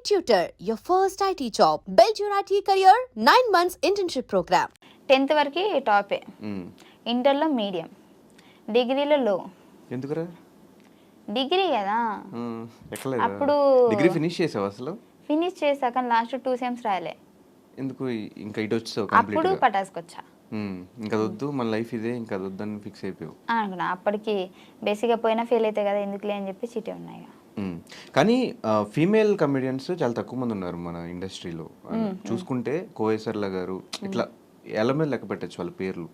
Tutor, your first IT job. Build your IT career, 9 months internship program. 10th వరకు టాపే, ఇంటర్లో medium, డిగ్రీలో లో. ఎందుకురా? డిగ్రీ కదా అప్పుడు డిగ్రీ ఫినిష్ చేసావు అసలు? ఫినిష్ చేసా కానీ లాస్ట్ 2 సెమ్స్ రాయలే. ఎందుకు ఇంకా ఇటు వచ్చావు? అప్పుడు పటాస్కొచ్చా. ఇంకా వద్దు మన లైఫ్ ఇదే, ఇంకా వద్దని ఫిక్స్ అయిపోయావు అనుకున్నా. అప్పటికి బేసిక్గా పోయినా ఫెయిల్ అయితే కదా ఎందుకులే అని చెప్పి చీటీ ఉన్నాయి. కానీ ఫీమేల్ కమెడియన్స్ చాలా తక్కువ మంది ఉన్నారు మన ఇండస్ట్రీలో. చూసుకుంటే కోయేసర్ల గారు ఇట్లా ఎలా మీద లెక్క పెట్టచ్చు వాళ్ళ పేర్లు.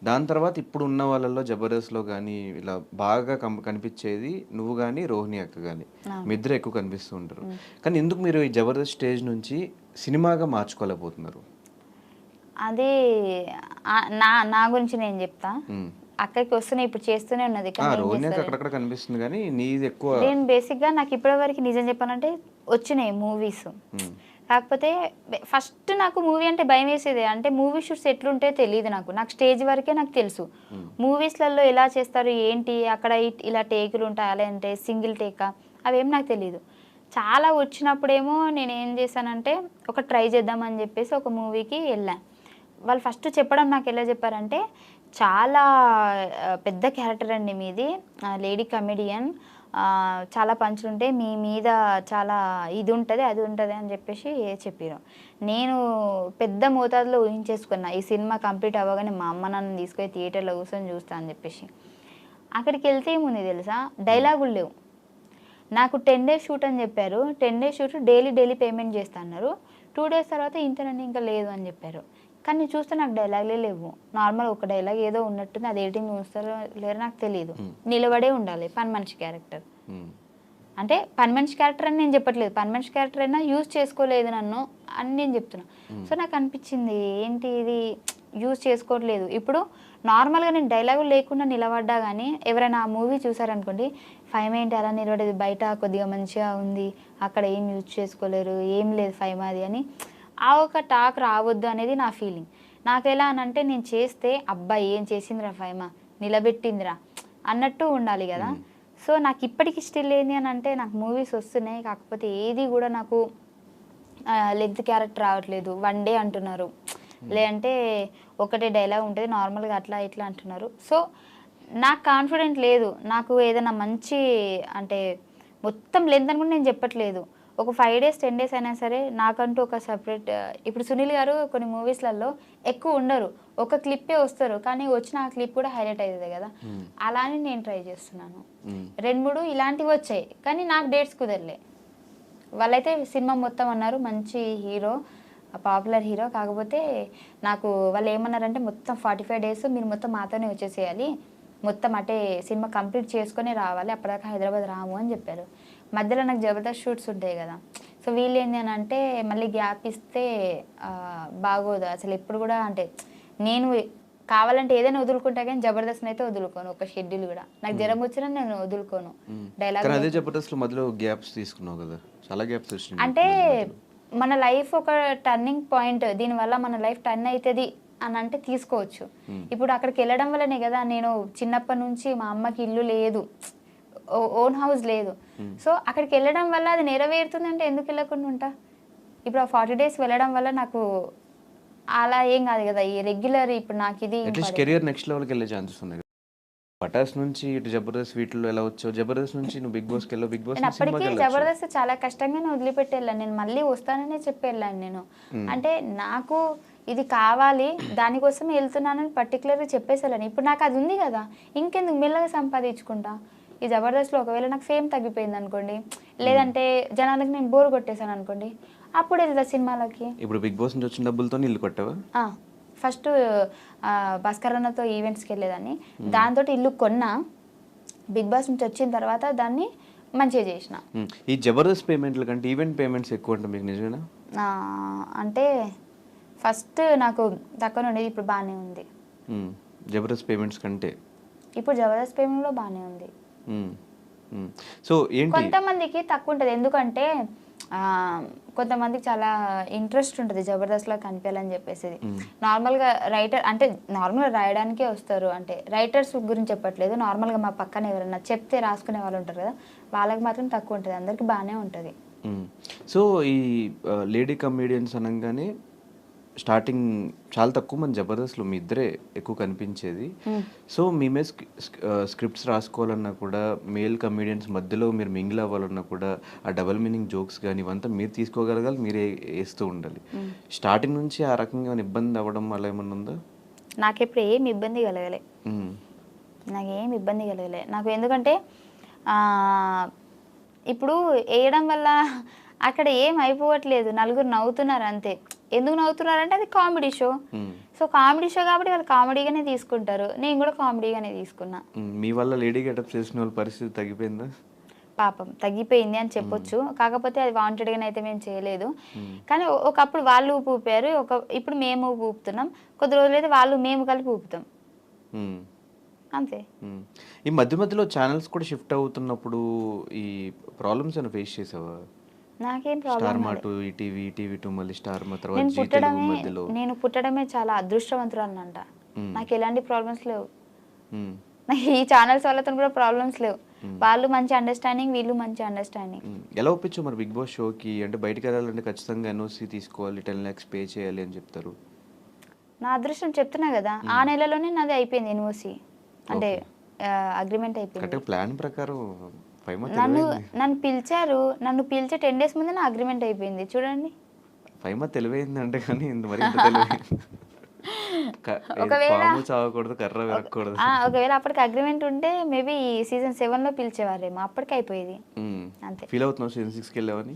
దాని తర్వాత ఇప్పుడు ఉన్న వాళ్ళలో జబర్దస్త్లో కానీ ఇలా బాగా కనిపించేది నువ్వు కానీ రోహిణి అక్క కానీ, మీ ఇద్దరు ఎక్కువ కనిపిస్తూ ఉంటారు. కానీ ఎందుకు మీరు ఈ జబర్దస్త్ స్టేజ్ నుంచి సినిమాగా మార్చుకోలేకపోతున్నారు? అది నా గురించి నేను చెప్తా. అక్కడికి వస్తున్నాయి, ఇప్పుడు చేస్తూనే ఉన్నది. అక్కడక్కడ కనిపిస్తుంది కానీ నీది ఎక్కువ. నేను బేసిక్గా నాకు ఇప్పటివరకు నిజం చెప్పాలంటే వచ్చినాయి మూవీస్. కాకపోతే ఫస్ట్ నాకు మూవీ అంటే భయం వేసేది. అంటే మూవీ షూట్స్ ఎట్లుంటే తెలియదు నాకు స్టేజ్ వరకే నాకు తెలుసు. మూవీస్లలో ఎలా చేస్తారు ఏంటి, అక్కడ ఇలా టేకులు ఉంటాయి, అలా అంటే సింగిల్ టేకా అవేం నాకు తెలియదు. చాలా వచ్చినప్పుడేమో నేను ఏం చేశానంటే ఒక ట్రై చేద్దామని చెప్పేసి ఒక మూవీకి వెళ్ళాను. వాళ్ళు ఫస్ట్ చెప్పడం నాకు ఎలా చెప్పారంటే, చాలా పెద్ద క్యారెక్టర్ అండి మీది, లేడీ కమెడియన్, చాలా పంచులు ఉంటాయి, మీ మీద చాలా ఇది ఉంటుంది అది ఉంటుంది అని చెప్పేసి చెప్పారు. నేను పెద్ద మోతాదులో ఊహించేసుకున్నా ఈ సినిమా కంప్లీట్ అవ్వగానే మా అమ్మ నన్ను తీసుకొని థియేటర్లో కూర్చొని చూస్తా అని చెప్పేసి. అక్కడికి వెళ్తే ఏముంది తెలుసా, డైలాగులు లేవు. నాకు 10 days షూట్ అని చెప్పారు. 10 days షూట్ డైలీ పేమెంట్ చేస్తా అన్నారు. 2 days తర్వాత ఇంతనండి ఇంకా లేదు అని చెప్పారు. కానీ చూస్తే నాకు డైలాగులే లేవు. నార్మల్ ఒక డైలాగ్ ఏదో ఉన్నట్టుంది, అది ఎడిటింగ్ చూస్తారో లేదో నాకు తెలియదు. నిలబడే ఉండాలి, పని మనిషి క్యారెక్టర్. అంటే పని మనిషి క్యారెక్టర్ అని నేను చెప్పట్లేదు, పని మనిషి క్యారెక్టర్ అయినా యూజ్ చేసుకోలేదు నన్ను అని నేను చెప్తున్నా. సో నాకు అనిపించింది ఏంటి ఇది యూజ్ చేసుకోవట్లేదు. ఇప్పుడు నార్మల్గా నేను డైలాగులు లేకుండా నిలబడ్డా కానీ ఎవరైనా ఆ మూవీ చూసారనుకోండి, ఫైమా ఏంటి అలా నిలబడేది, బయట కొద్దిగా మంచిగా ఉంది, అక్కడ ఏం యూజ్ చేసుకోలేరు, ఏం లేదు ఫైమాది అని ఆ ఒక టాక్ రావద్దు అనేది నా ఫీలింగ్. నాకు ఎలా అనంటే నేను చేస్తే అబ్బాయి ఏం చేసిందిరా ఫైమా, నిలబెట్టిందిరా అన్నట్టు ఉండాలి కదా. సో నాకు ఇప్పటికి స్టిల్ ఏంది అని అంటే నాకు మూవీస్ వస్తున్నాయి, కాకపోతే ఏది కూడా నాకు లెంత్ క్యారెక్టర్ రావట్లేదు. 1 day అంటున్నారు, లేదంటే ఒకటే డైలాగ్ ఉంటుంది నార్మల్గా అట్లా ఇట్లా అంటున్నారు. సో నాకు కాన్ఫిడెంట్ లేదు. నాకు ఏదైనా మంచి అంటే మొత్తం లెంత్ అని కూడా నేను చెప్పట్లేదు, ఒక 5 days 10 days అయినా సరే నాకంటూ ఒక సపరేట్. ఇప్పుడు సునీల్ గారు కొన్ని మూవీస్లలో ఎక్కువ ఉండరు, ఒక క్లిప్పే వస్తారు, కానీ వచ్చిన ఆ క్లిప్ కూడా హైలైట్ అవుతుంది కదా. అలానే నేను ట్రై చేస్తున్నాను. 2-3 ఇలాంటివి వచ్చాయి కానీ నాకు డేట్స్ కుదరలే. వాళ్ళైతే సినిమా మొత్తం అన్నారు, మంచి హీరో, పాపులర్ హీరో. కాకపోతే నాకు వాళ్ళు ఏమన్నారంటే మొత్తం 45 days మీరు మొత్తం మాతోనే వచ్చేసేయాలి, మొత్తం అంటే సినిమా కంప్లీట్ చేసుకొని రావాలి, అప్పటిదాకా హైదరాబాద్ రాము అని చెప్పారు. మధ్యలో నాకు జబర్దస్త్ షూట్స్ ఉంటాయి కదా. సో వీళ్ళు ఏంటి అని అంటే మళ్ళీ గ్యాప్ ఇస్తే బాగోదు అసలు. ఎప్పుడు కూడా అంటే నేను కావాలంటే ఏదైనా వదులుకుంటా కానీ జబర్దస్త్ అయితే వదులుకోను, ఒక షెడ్యూల్ కూడా. నాకు జ్వరం వచ్చినా నేను వదులుకోను. డైలాగ్ అంటే మన లైఫ్ ఒక టర్నింగ్ పాయింట్, దీనివల్ల మన లైఫ్ టర్న్ అవుతుంది అని అంటే తీసుకోవచ్చు. ఇప్పుడు అక్కడికి వెళ్ళడం వల్లనే కదా నేను చిన్నప్పటి నుంచి మా అమ్మకి ఇల్లు లేదు, ఓన్ హౌస్ లేదు. సో అక్కడికి వెళ్ళడం వల్ల అది నెరవేరుతుంది అంటే ఎందుకు వెళ్ళకుండా ఉంటా. ఇప్పుడు ఆ 40 days వెళ్ళడం వల్ల నాకు అలా ఏం కాదు కదా, ఈ రెగ్యులర్ ఇప్పుడు నాకు ఇది కెరియర్ నెక్స్ట్ లెవెల్కి వెళ్ళే ఛాన్సెస్ ఉన్నాయి. పటాస్ నుంచి ఇటు జబర్దస్త్ వీటిలో ఎలా వచ్చావు, జబర్దస్త్ నుంచి నువ్వు బిగ్ బాస్కి వెళ్ళావు, బిగ్ బాస్ అప్పటికే జబర్దస్త్ చాలా కష్టంగానే వదిలిపెట్టి వెళ్ళాను. నేను మళ్ళీ వస్తాననే చెప్పి వెళ్ళాను నేను. అంటే నాకు ఇది కావాలి దానికోసం వెళ్తున్నానని పర్టికులర్గా చెప్పేసి వెళ్ళాను. ఇప్పుడు నాకు అది ఉంది కదా, ఇంకెందుకు మెల్లగా సంపాదించుకుంటా. ఈ జబర్దస్త్లో ఒకవేళ నాకు ఫేమ్ తగ్గిపోయింది అనుకోండి, లేదంటే జనాలకు నేను బోర్ కొట్టేశాను అనుకోండి, అప్పుడు వెళ్తా సినిమాలకి. ఇప్పుడు బిగ్ బాస్ నుంచి వచ్చిన డబ్బులతో ఇల్లు కొట్టావా? ఫస్ట్ భాస్కర్ అన్నతో ఈవెంట్స్కి వెళ్ళేదాన్ని, దాంతో ఇల్లు కొన్నా. బిగ్ బాస్ నుంచి వచ్చిన తర్వాత దాన్ని మంచిగా చేసిన. ఈ జబర్దస్త్ పేమెంట్ల కంటే ఈవెంట్ పేమెంట్స్ ఎక్కువ అంటే మీకు నిజమేనా? అంటే ఫస్ట్ నాకు తక్కువ ఉండేది, ఇప్పుడు బాగానే ఉంది. జబర్దస్త్ పేమెంట్స్ కంటే ఇప్పుడు జబర్దస్త్ పేమెంట్లో బాగానే ఉంది. సో ఏంటి కొంతమందికి తక్కువ ఉంటుంది, ఎందుకంటే కొంతమందికి చాలా ఇంట్రెస్ట్ ఉంటుంది జబర్దస్త్లో కనిపించాలని చెప్పేసి. నార్మల్గా రైటర్ అంటే నార్మల్గా రాయడానికే వస్తారు, అంటే రైటర్స్ గురించి చెప్పట్లేదు, నార్మల్గా మా పక్కన ఎవరైనా చెప్తే రాసుకునే వాళ్ళు ఉంటారు కదా, వాళ్ళకి మాత్రం తక్కువ ఉంటుంది, అందరికి బాగానే ఉంటుంది. సో ఈ లేడీ కమేడియన్స్ అనగానే స్టార్టింగ్ చాలా తక్కువ మంది జబర్దస్త్లో మీ ఇద్దరే ఎక్కువ కనిపించేది. సో మేమే స్క్రిప్ట్స్ రాసుకోవాలన్నా కూడా మేల్ కమేడియన్స్ మధ్యలో మీరు మింగిల్ అవ్వాలన్నా కూడా ఆ డబల్ మీనింగ్ జోక్స్ కానీ ఇవంతా మీరు తీసుకోగలగాలి, మీరే వేస్తూ ఉండాలి. స్టార్టింగ్ నుంచి ఆ రకంగా ఇబ్బంది అవ్వడం అలా ఏమన్నా ఉందా? నాకెప్పుడు ఏమి ఇబ్బంది కలగలే, నాకేం ఇబ్బంది కలగలే. నాకు ఎందుకంటే ఇప్పుడు వేయడం వల్ల అక్కడ ఏం అయిపోవట్లేదు, నలుగురు నవ్వుతున్నారు అంతే. ఎందుకు నవ్వుతున్నారంటే అది comedy show. So comedy show కాబట్టి వాళ్ళు కామెడీగానే తీసుకుంటారు, నేను కూడా కామెడీగానే తీసుకున్నా. మీ వల్ల లేడీ గెటప్ చేసిన వాళ్ళ పరిస్థితి తగ్గిపోయిందా? పాపం తగ్గిపోయింది అని చెప్పొచ్చు. కాకపోతే అది వాంటెడ్గానే అయితే మేము చేయలేదు. కానీ ఒకప్పుడు వాళ్ళు ఊపారు, ఇప్పుడు మేము ఊపుతున్నాం. కొద్ది రోజులైతే వాళ్ళు మేము కలిపి ఊపుతాం అంతే. ఈ మధ్య మధ్యలో ఛానల్స్ కూడా షిఫ్ట్ అవుతున్నప్పుడు ఈ ప్రాబ్లమ్స్ ఏమైనా ఫేస్ చేసావా? నాకేం ప్రాబ్లం మళ్ళీ స్టార్ మా తర్వాత నేను పుట్టడమే చాలా అదృష్టవంతురాలనంట. నాకు ఎలాంటి ప్రాబ్లమ్స్ లేవు, నాకు ఈ ఛానల్స్ వాళ్ళతో కూడా ప్రాబ్లమ్స్ లేవు. వాళ్ళు మంచి అండర్స్టాండింగ్, వీళ్ళు మంచి అండర్స్టాండింగ్. ఎలా ఒప్పించు మరి బిగ్ బాస్ షోకి? అంటే బయటకు వెళ్ళాలంటే ఖచ్చితంగా ఎన్ఓసి తీసుకోవాలి, 10 lakhs పే చేయాలి అని చెప్తారు. నా అదృష్టం చెప్తున్నా కదా, ఆ నెలలోనే నాది అయిపోయింది ఎన్ఓసి, అంటే అగ్రిమెంట్ అయిపోయింది. ప్లాన్ ప్రకారం నన్ను పిలిచారు, నన్ను పిలిచే 10 days ముందే నా అగ్రిమెంట్ అయిపోయింది. చూడండి ఫైమా తెలివైంది అంటే, కానీ ఒకవేళ అప్పటికి అగ్రిమెంట్ ఉంటే మేబీ సీజన్ 7 లో పిలిచేవారేమో, అప్పటికి అయిపోయేది అంతే. ఫీల్ అవుతున్నావు సీజన్ 6కి వెళ్ళావని?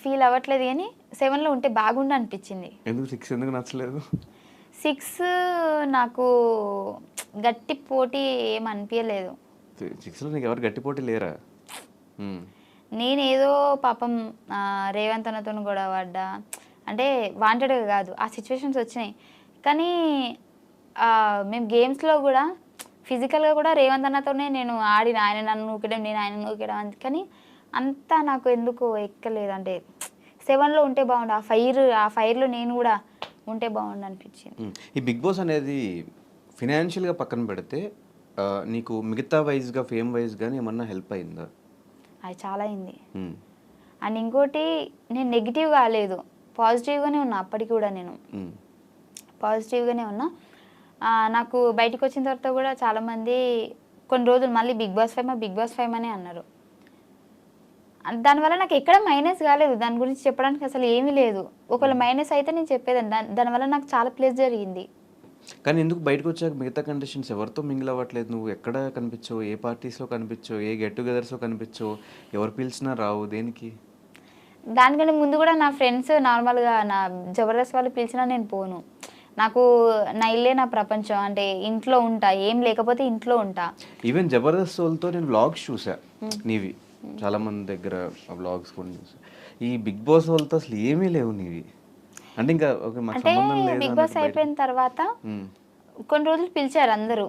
ఫీల్ అవ్వట్లేదు, కానీ 7 లో ఉంటే బాగుండు అనిపించింది. ఎందుకు 6 ఎందుకు నచ్చలేదు? 6 నాకు గట్టి పోటీ ఏం అనిపించలేదు. 6లో నీకు ఎవరు గట్టి పోటీ లేరా? నేనేదో పాపం రేవంత్ అన్నతో గొడవ పడ్డా, అంటే వాంటెడ్గా కాదు, ఆ సిచ్యువేషన్స్ వచ్చినాయి. కానీ మేము గేమ్స్లో కూడా ఫిజికల్గా కూడా రేవంత్ అన్నతోనే నేను ఆడిన, ఆయన నన్ను నూకడం, నేను ఆయన నూకడం. కానీ అంతా నాకు ఎందుకు ఎక్కలేదు. అంటే 7లో ఉంటే బాగుండు, ఆ ఫైర్లో నేను కూడా ఉంటే బాగుండు అనిపించింది. ఈ బిగ్ బాస్ అనేది ఫినాన్షియల్గా పక్కన పెడితే నీకు మిగతా వైజ్గా, ఫేమ్ వైజ్ కానీ ఏమన్నా హెల్ప్ అయిందా? అది చాలా అయింది. అండ్ ఇంకోటి, నేను నెగిటివ్ కాలేదు, పాజిటివ్గానే ఉన్నా. అప్పటికి కూడా నేను పాజిటివ్గానే ఉన్నా. నాకు బయటకు వచ్చిన తర్వాత కూడా చాలామంది కొన్ని రోజులు మళ్ళీ బిగ్ బాస్ ఫైమ్ అనే అన్నారు. దానివల్ల నాకు ఎక్కడ మైనస్ కాలేదు, దాని గురించి చెప్పడానికి అసలు ఏమీ లేదు. ఒకవేళ మైనస్ అయితే నేను చెప్పేదాన్ని. దానివల్ల నాకు చాలా ప్లస్ జరిగింది. కానీ ఎందుకు బయటకు వచ్చాక మిగతా కండిషన్స్ ఎవరితో మింగిల్ అవ్వట్లేదు? నువ్వు ఎక్కడ కనిపించవు, ఏ పార్టీస్లో కనిపించవు, ఏ గెట్ టుగెదర్స్లో కనిపించవు, ఎవరు పిలిచినా రావు, దేనికి? దానికంటే ముందు కూడా నా ఫ్రెండ్స్ నార్మల్గా నా జబర్దస్త్ వాళ్ళు పిలిచినా నేను పోను. నాకు నా ఇల్లే నా ప్రపంచం, అంటే ఇంట్లో ఉంటా, ఏం లేకపోతే ఇంట్లో ఉంటా. ఈవెన్ జబర్దస్త్ వాళ్ళతో నేను వ్లాగ్స్ చూసా నీవి, చాలా మంది దగ్గర వ్లాగ్స్ కూడా చూసా. ఈ బిగ్ బాస్ వాళ్ళతో అసలు ఏమీ లేవు నీవి. అంటే ఇంకా బిగ్ బాస్ అయిపోయిన తర్వాత కొన్ని రోజులు పిలిచారు అందరూ,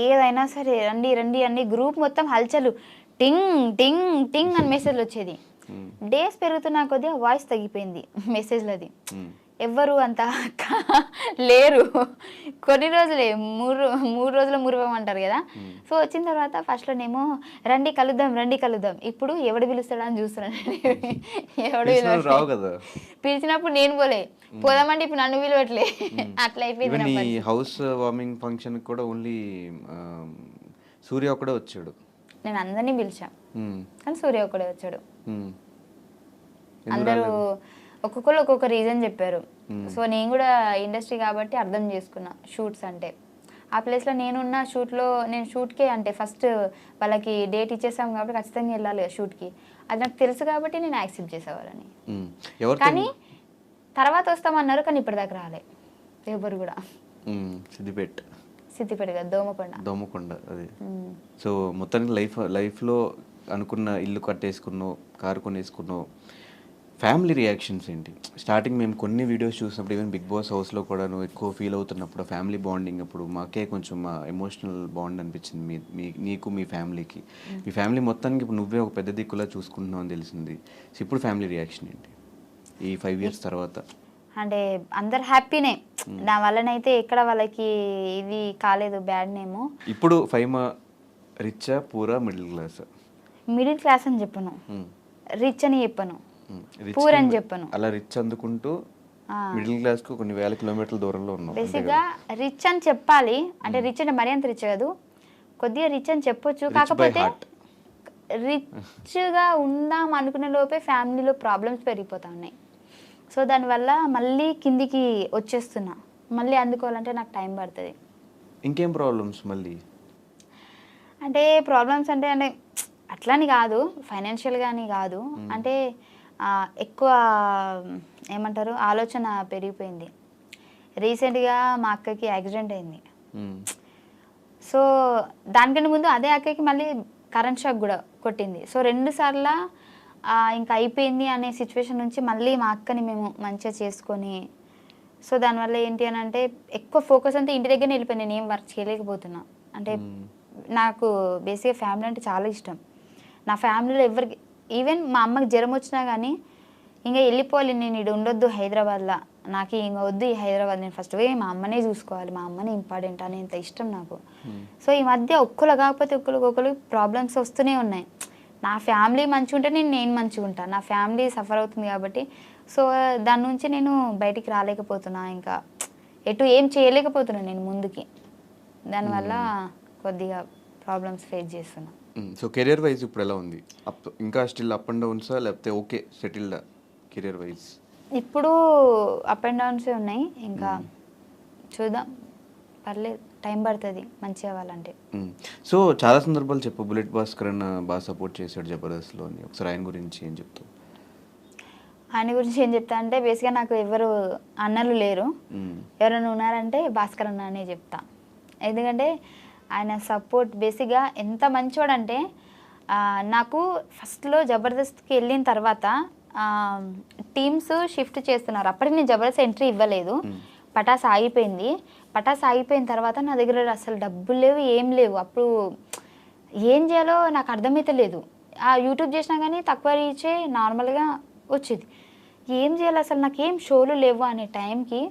ఏదైనా సరే రండి రండి అన్ని, గ్రూప్ మొత్తం హల్చలు, టింగ్ టింగ్ టింగ్ అని మెసేజ్లు వచ్చేది. డేస్ పెరుగుతున్నా కొద్దిగా వాయిస్ తగ్గిపోయింది మెసేజ్లది, ఎవ్వరు అంత లేరు. కొన్ని రోజులే, మూడు రోజుల మురువం అంటారు కదా. సో వచ్చిన తర్వాత ఫస్ట్లోనేమో రండి కలుద్దాం, ఇప్పుడు ఎవడు పిలుస్తాడా అని చూస్తున్నాను. ఎవడు పిలిచినప్పుడు నేను పోదామంటే ఇప్పుడు నన్ను పిలవట్లే, అట్లా అయిపోయింది. హౌస్ వార్మింగ్ ఫంక్షన్ కూడా ఓన్లీ సూర్య ఒక్కడే వచ్చాడు. నేను అందరినీ పిలిచా, కానీ సూర్య ఒక్కడే వచ్చాడు. అందరూ ఒక్కొక్కరు ఒక్కొక్క రీజన్ చెప్పారు. సో నేను కూడా ఇండస్ట్రీ కాబట్టి అర్థం చేసుకున్నా, షూట్స్ అంటే ఆ ప్లేస్లో నేనున్న నేను షూట్కే, అంటే ఫస్ట్ వాళ్ళకి డేట్ ఇచ్చేసాం కాబట్టి ఖచ్చితంగా వెళ్ళాలి షూట్కి, అది నాకు తెలుసు కాబట్టి నేను యాక్సెప్ట్ చేసేవాళ్ళని. కానీ తర్వాత వస్తామన్నారు, కానీ ఇప్పటిదాకా రాలే ఎవరు కూడా. సిద్దిపేట కాదు, దోమకొండ. అది సో మొత్తానికి లైఫ్లో అనుకున్న ఇల్లు కట్టేసుకున్నావు, కారు కొనేసుకున్నావు. ఫ్యామిలీ రియాక్షన్స్ ఏంటి? స్టార్టింగ్ మేము కొన్ని వీడియోస్ చూసినప్పుడు, ఈవెన్ బిగ్ బాస్ హౌస్లో కూడా నువ్వు ఎక్కువ ఫీల్ అవుతున్నప్పుడు, ఫ్యామిలీ బాండింగ్ అప్పుడు మాకే కొంచెం ఎమోషనల్ బాండ్ అనిపించింది నీకు మీ ఫ్యామిలీకి. మీ ఫ్యామిలీ మొత్తానికి ఇప్పుడు నువ్వే ఒక పెద్ద దిక్కులా చూసుకుంటున్నావు అని తెలిసింది. సో ఇప్పుడు ఫ్యామిలీ రియాక్షన్ ఏంటి ఈ 5 years తర్వాత? అంటే అందరు హ్యాపీనే, నా వల్లనైతే ఎక్కడ వాళ్ళకి ఇది కాలేదు బ్యాడ్ నేమ్. ఇప్పుడు ఫైమా రిచా పూరా మిడిల్ క్లాస్? మిడిల్ క్లాస్ అని చెప్పను, రిచ్ అని చెప్పను, Rich పూర్ అని కి- చెప్పను. అలా రిచ్ అందుకుంటూ మిడిల్ క్లాస్ కు కొన్ని వేల కిలోమీటర్ల దూరంలో ఉన్నాం. బేసిక్గా రిచ్ అని చెప్పాలి అంటే రిచ్ అంటే మరీ అంత రిచ్ కాదు, కొద్దిగా రిచ్ అని చెప్పొచ్చు. కాకపోతే heart. రిచ్గా ఉందాం అనుకునే లోపే ఫ్యామిలీలో ప్రాబ్లమ్స్ పెరిగిపోతా ఉన్నాయి. సో దానివల్ల మళ్ళీ కిందికి వచ్చేస్తున్నా, మళ్ళీ అందుకోవాలంటే నాకు టైం పడుతుంది. ఇంకేం ప్రాబ్లమ్స్ మళ్ళీ? అంటే ప్రాబ్లమ్స్ అంటే అంటే అట్లని కాదు, ఫైనాన్షియల్గా అని కాదు, అంటే ఎక్కువ ఏమంటారు ఆలోచన పెరిగిపోయింది. రీసెంట్గా మా అక్కకి యాక్సిడెంట్ అయింది. సో దానికంటే ముందు అదే అక్కకి మళ్ళీ కరెంట్ షాక్ కూడా కొట్టింది. సో 2 సార్లు ఇంకా అయిపోయింది అనే సిచ్యువేషన్ నుంచి మళ్ళీ మా అక్కని మేము మంచిగా చేసుకొని, సో దానివల్ల ఏంటి అని అంటే ఎక్కువ ఫోకస్ అంతా ఇంటి దగ్గరనే వెళ్ళిపోయింది. నేను ఏం వర్క్ చేయలేకపోతున్నా. అంటే నాకు బేసిక్గా ఫ్యామిలీ అంటే చాలా ఇష్టం. నా ఫ్యామిలీలో ఎవరికి, ఈవెన్ మా అమ్మకి జ్వరం వచ్చినా కానీ ఇంకా వెళ్ళిపోవాలి, నేను ఇక్కడ ఉండొద్దు హైదరాబాద్లో, నాకు ఇంకా వద్దు ఈ హైదరాబాద్, నేను ఫస్ట్ పోయి మా అమ్మనే చూసుకోవాలి, మా అమ్మనే ఇంపార్టెంట్ అనేంత ఇష్టం నాకు. సో ఈ మధ్య ఒక్కరు కాకపోతే ఒకరికి ప్రాబ్లమ్స్ వస్తూనే ఉన్నాయి. నా ఫ్యామిలీ మంచిగా ఉంటే నేను మంచిగా ఉంటాను, నా ఫ్యామిలీ సఫర్ అవుతుంది కాబట్టి సో దాని నుంచి నేను బయటికి రాలేకపోతున్నా, ఇంకా ఎటు ఏం చేయలేకపోతున్నా నేను ముందుకి. దానివల్ల కొద్దిగా ప్రాబ్లమ్స్ ఫేస్ చేస్తున్నా. సో కెరియర్ వైజ్ ఇప్పుడు ఎలా ఉంది? ఇంకా స్టిల్ అప్ అండ్ డౌన్సా లేకపోతే ఓకే సెటిల్డ్ కెరియర్ వైజ్? ఇప్పుడు అప్ అండ్ డౌన్సే ఉన్నాయి, ఇంకా చూద్దాం, పర్లేదు, టైం పడుతుంది మంచి అవ్వాలంటే. సో చాలా సందర్భాలు చెప్పు, బుల్లెట్ భాస్కర్ అన్న బాగా సపోర్ట్ చేశాడు జబర్దస్త్లో అని, ఒకసారి ఆయన గురించి ఏం చెప్తావు? ఆయన గురించి ఏం చెప్తా అంటే బేసిక్గా నాకు ఎవరు అన్నలు లేరు, ఎవరైనా ఉన్నారంటే భాస్కర్ అన్న అనే చెప్తా. ఎందుకంటే ఆయన సపోర్ట్ బేసిక్గా ఎంత మంచోడంటే, నాకు ఫస్ట్లో జబర్దస్త్కి వెళ్ళిన తర్వాత టీమ్స్ షిఫ్ట్ చేస్తున్నారు, అప్పటికి నేను జబర్దస్త్ ఎంట్రీ ఇవ్వలేదు, పటాస్ ఆగిపోయింది. పటాస్ ఆగిపోయిన తర్వాత నా దగ్గర అసలు డబ్బులు లేవు, ఏం లేవు. అప్పుడు ఏం చేయాలో నాకు అర్థమైతే లేదు. యూట్యూబ్ చేసినా కానీ తక్కువ రీచే నార్మల్గా వచ్చేది. ఏం చేయాలి అసలు, నాకు ఏం షోలు లేవు అనే టైంకి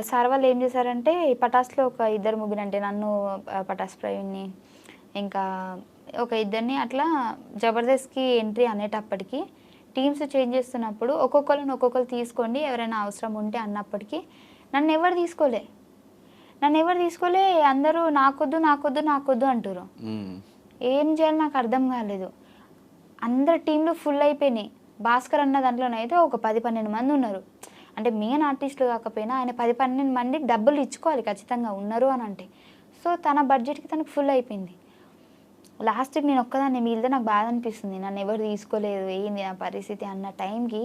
సార్ వాళ్ళు ఏం చేశారంటే పటాస్లో ఒక 2-3 అంటే నన్ను, పటాస్ ప్రవీణ్ని, ఇంకా ఒక 2 అట్లా జబర్దస్త్కి ఎంట్రీ అనేటప్పటికి టీమ్స్ చేంజ్ చేస్తున్నప్పుడు ఒక్కొక్కరు తీసుకోండి ఎవరైనా అవసరం ఉంటే అన్నప్పటికీ నన్ను ఎవరు తీసుకోలే, అందరూ నాకొద్దు అంటారు. ఏం చేయాలి నాకు అర్థం కాలేదు. అందరు టీంలు ఫుల్ అయిపోయినాయి. భాస్కర్ అన్న దాంట్లోనైతే ఒక 10-12 మంది ఉన్నారు. అంటే మెయిన్ ఆర్టిస్టులు కాకపోయినా ఆయన 10-12 మందికి డబ్బులు ఇచ్చుకోవాలి ఖచ్చితంగా ఉన్నారు అని అంటే. సో తన బడ్జెట్కి తనకు ఫుల్ అయిపోయింది. లాస్ట్కి నేను ఒక్కదాన్ని మిగిలితే నాకు బాధ అనిపిస్తుంది, నన్ను ఎవరు తీసుకోలేదు, ఏంది నా పరిస్థితి అన్న టైంకి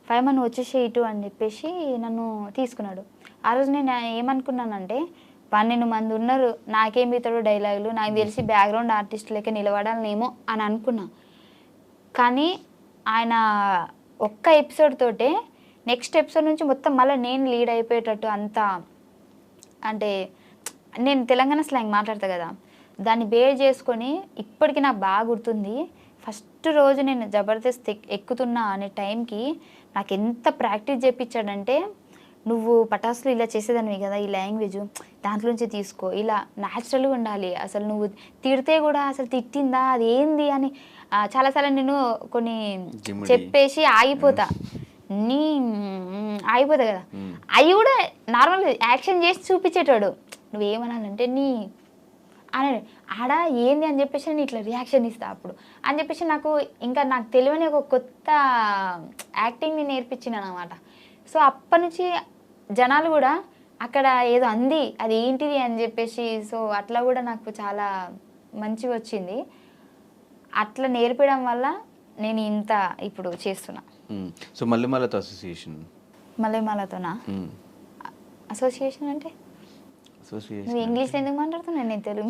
5 మంది వచ్చేసే ఇటు అని చెప్పేసి నన్ను తీసుకున్నాడు. ఆ రోజు నేను ఏమనుకున్నానంటే 12 మంది ఉన్నారు, నాకేం ఇతడు డైలాగులు, నాకు తెలిసి బ్యాక్గ్రౌండ్ ఆర్టిస్ట్ లెక్క నిలబడాలనేమో అని అనుకున్నా. కానీ ఆయన ఒక్క ఎపిసోడ్ తోటే నెక్స్ట్ ఎపిసోడ్ నుంచి మొత్తం మళ్ళీ నేను లీడ్ అయిపోయేటట్టు అంతా, అంటే నేను తెలంగాణ స్లాంగ్ మాట్లాడతా కదా, దాన్ని బేర్ చేసుకొని ఇప్పటికీ నాకు బాగా గుర్తుంది. ఫస్ట్ రోజు నేను జబర్దస్త్ ఎక్కుతున్నా అనే టైంకి నాకు ఎంత ప్రాక్టీస్ చేయించాడంటే, నువ్వు పటాసులు ఇలా చేసేదానివి కదా, ఈ లాంగ్వేజ్ దాంట్లోంచి తీసుకో, ఇలా న్యాచురల్గా ఉండాలి, అసలు నువ్వు తిడితే కూడా అసలు తిట్టిందా అది ఏంది అని చాలాసార్లు నేను కొన్ని చెప్పేసి ఆగిపోతా కదా, అవి కూడా నార్మల్గా యాక్షన్ చేసి చూపించేటాడు. నువ్వేమనాలంటే అని ఆడ ఏంది అని చెప్పేసి నేను ఇట్లా రియాక్షన్ ఇస్తా అప్పుడు అని చెప్పేసి నాకు తెలియని ఒక కొత్త యాక్టింగ్ని నేర్పించినాను అనమాట. సో అప్పటి నుంచి జనాలు కూడా అక్కడ ఏదో అంది అది ఏంటిది అని చెప్పేసి, సో అట్లా కూడా నాకు చాలా మంచిగా వచ్చింది. అట్లా నేర్పడం వల్ల నేను ఇంత ఇప్పుడు చేస్తున్నా. సో మల్లెమాలతో అసోసియేషన్, మల్లెమాలతోనా అసోసియేషన్ అంటే నువ్వు ఇంగ్లీష్ ఎందుకు మాట్లాడుతున్నావు, నేను తెలుగు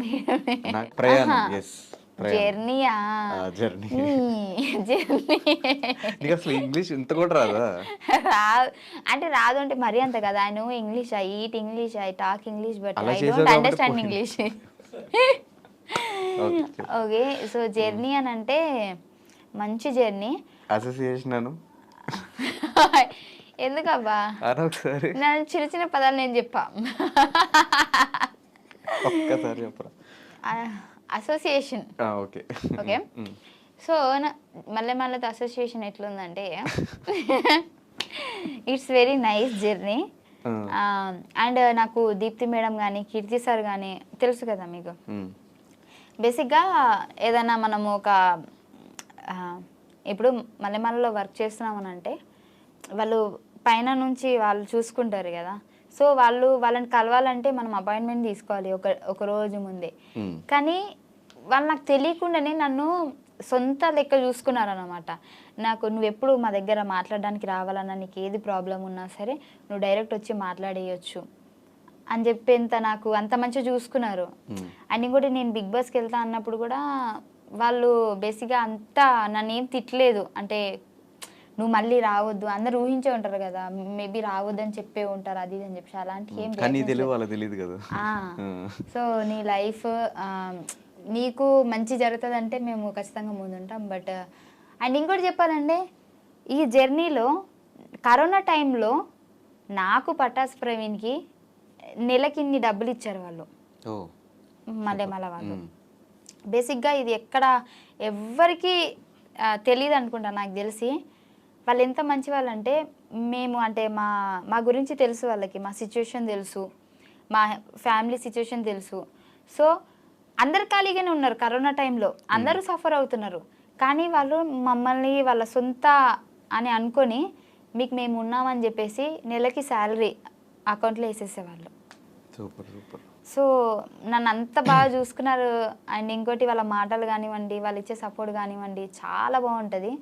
జర్నీయా, జర్నీ అసలు ఇంగ్లీష్ ఇంత కూడా రాదా? రాదు అంటే మరీ అంత కదా. I know English, I eat English, I talk English, but I don't understand English. Okay, so journey అని అంటే మంచి జర్నీ. అసోసియేషన్ అను ఎందుకబ్బా, ఒకసారి చిన్న చిన్న పదాలు నేను చెప్పా, ఒక్కసారి చెప్పరా. అసోసియేషన్. ఓకే ఓకే, సో మల్లెమాలతో అసోసియేషన్ ఎట్లుందంటే it's very nice journey. And నాకు దీప్తి మేడం కానీ కీర్తి సార్ కానీ తెలుసు కదా మీకు. బేసిక్గా ఏదైనా మనము ఒక ఇప్పుడు మల్లెమాలలో వర్క్ చేస్తున్నామని అంటే వాళ్ళు పైన నుంచి వాళ్ళు చూసుకుంటారు కదా. సో వాళ్ళని కలవాలంటే మనం అపాయింట్మెంట్ తీసుకోవాలి ఒక రోజు ముందే. కానీ వాళ్ళు నాకు తెలియకుండానే నన్ను సొంత లెక్క చూసుకున్నారనమాట. నువ్వు ఎప్పుడు మా దగ్గర మాట్లాడడానికి రావాలన్నా, నీకు ఏది ప్రాబ్లం ఉన్నా సరే నువ్వు డైరెక్ట్ వచ్చి మాట్లాడేయచ్చు అని చెప్పేంత నాకు అంత మంచిగా చూసుకున్నారు. అండ్ ఇంకోటి నేను బిగ్ బాస్కి వెళ్తా అన్నప్పుడు కూడా వాళ్ళు బేసిక్గా అంతా నన్ను ఏం తిట్టలేదు. అంటే నువ్వు మళ్ళీ రావద్దు, అందరు ఊహించే ఉంటారు కదా, మేబీ రావద్దు అని చెప్పే ఉంటారు అది అని చెప్పి, అలాంటి ఏం తెలియదు కదా. సో నీ లైఫ్ నీకు మంచి జరుగుతుంది అంటే మేము ఖచ్చితంగా ముందుంటాం. బట్ అండ్ ఇంకోటి చెప్పాలంటే ఈ జర్నీలో కరోనా టైంలో నాకు పటాస్ ప్రవీణ్కి నెలకి ఇన్ని డబ్బులు ఇచ్చారు వాళ్ళు, మల్లెమాల వాళ్ళు. బేసిక్గా ఇది ఎక్కడ ఎవ్వరికి తెలియదు అనుకుంటా, నాకు తెలిసి. వాళ్ళు ఎంత మంచి వాళ్ళు అంటే మేము అంటే మా గురించి తెలుసు వాళ్ళకి, మా సిచ్యువేషన్ తెలుసు, మా ఫ్యామిలీ సిచ్యువేషన్ తెలుసు. సో అందరు ఖాళీగానే ఉన్నారు కరోనా టైంలో, అందరూ సఫర్ అవుతున్నారు. కానీ వాళ్ళు మమ్మల్ని వాళ్ళ సొంత అని అనుకొని మీకు మేము ఉన్నామని చెప్పేసి నెలకి శాలరీ అకౌంట్లో వేసేసేవాళ్ళు. Super super. సో నన్ను అంత బాగా చూసుకున్నారు. అండ్ ఇంకోటి వాళ్ళ మాటలు కానివ్వండి, వాళ్ళు ఇచ్చే సపోర్ట్ కానివ్వండి చాలా బాగుంటుంది.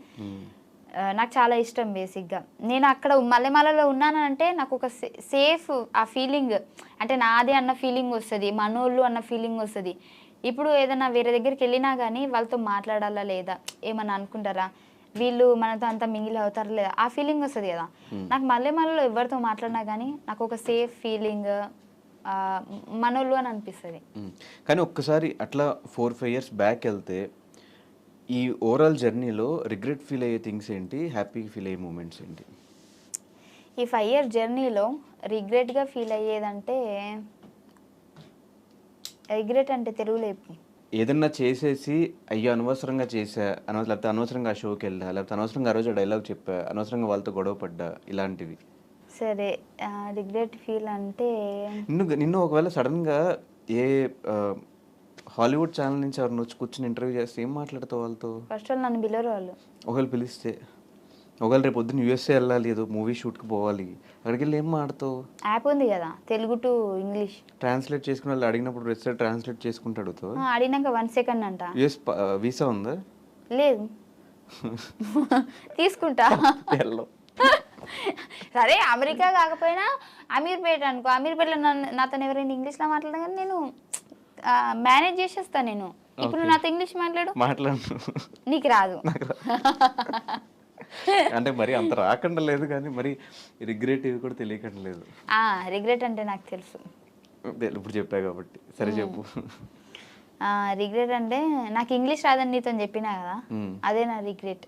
నాకు చాలా ఇష్టం. బేసిక్గా నేను అక్కడ మల్లెమాలలో ఉన్నానంటే నాకు ఒక సేఫ్ ఆ ఫీలింగ్, అంటే నాదే అన్న ఫీలింగ్ వస్తుంది, మనోళ్ళు అన్న ఫీలింగ్ వస్తుంది. ఇప్పుడు ఏదైనా వేరే దగ్గరికి వెళ్ళినా కానీ వాళ్ళతో మాట్లాడాలా లేదా, ఏమన్నా అనుకుంటారా, వీళ్ళు మనతో అంత మింగిల్ అవుతారా లేదా, ఆ ఫీలింగ్ వస్తుంది కదా. నాకు మల్లెమాలలో ఎవరితో మాట్లాడినా కానీ నాకు ఒక సేఫ్ ఫీలింగ్, మనోళ్ళు అని అనిపిస్తుంది. కానీ ఒక్కసారి అట్లా 4-5 years బ్యాక్ వెళ్తే ఈ ఓవరాల్ జర్నీలో రిగ్రెట్ ఫీల్ అయ్యే థింగ్స్ ఏంటి, హ్యాపీ ఫీల్ అయ్యే మూమెంట్స్ ఏంటి? ఈ 5 year జర్నీలో రిగ్రెట్గా ఫీల్ అయ్యేదంటే, రిగ్రెట్ అంటే తెలుగులో ఏదన్నా చేసేసి అయ్యో అనవసరంగా చేసా, లేకపోతే అనవసరంగా ఆ షోకి వెళ్ళా, లేకపోతే అనవసరంగా ఆ రోజు డైలాగ్ చెప్పా, అనవసరంగా వాళ్ళతో గొడవ పడ్డా, ఇలాంటివి. సరే రిగ్రెట్ ఫీల్ అంటే నిన్ను ఒకవేళ సడన్గా ఏ హాలీవుడ్ ఛానల్ నుంచి ఎవరిని వచ్చి కూర్చొని ఇంటర్వ్యూ చేస్తే ఏం మాట్లాడతావు వాళ్ళతో? ఫస్ట్ వాళ్ళు నన్ను పిలవరు. వాళ్ళు ఒకవేళ పిలిస్తే, ఒకవేళ రేపు పొద్దున్న యూఎస్ఏ వెళ్ళాలి, ఏదో మూవీ షూట్కి పోవాలి, అక్కడికి వెళ్ళి ఏం మాడతావు? యాప్ ఉంది కదా తెలుగు టు ఇంగ్లీష్ ట్రాన్స్లేట్ చేసుకుని వాళ్ళు అడిగినప్పుడు రెస్ట్ ట్రాన్స్లేట్ చేసుకుంటూ అడుగుతావు? అడిగినాక 1 second అంట. యూఎస్ వీసా ఉందా? లేదు. తీసుకుంటా. సరే అమెరికా కాకపోయినా అమీర్పేట అనుకో, అమీర్పేటలో నాతో ఎవరైనా ఇంగ్లీష్లో మాట్లాడగా కానీ నేను మేనేజ్ చేసేస్తాను. నేను ఇప్పుడు నాతో ఇంగ్లీష్ మాట్లాడు, నీకు రాదు. అంటే మరి అంత రాకుండా లేదు కానీ మరి రిగ్రెట్ ఇవి కూడా తెలియకుండా లేదు. రిగ్రెట్ అంటే నాకు తెలుసు, ఇప్పుడు చెప్పా కాబట్టి. సరే చెప్పు. రిగ్రెట్ అంటే నాకు ఇంగ్లీష్ రాదని నీతో చెప్పినా కదా, అదే నా రిగ్రెట్.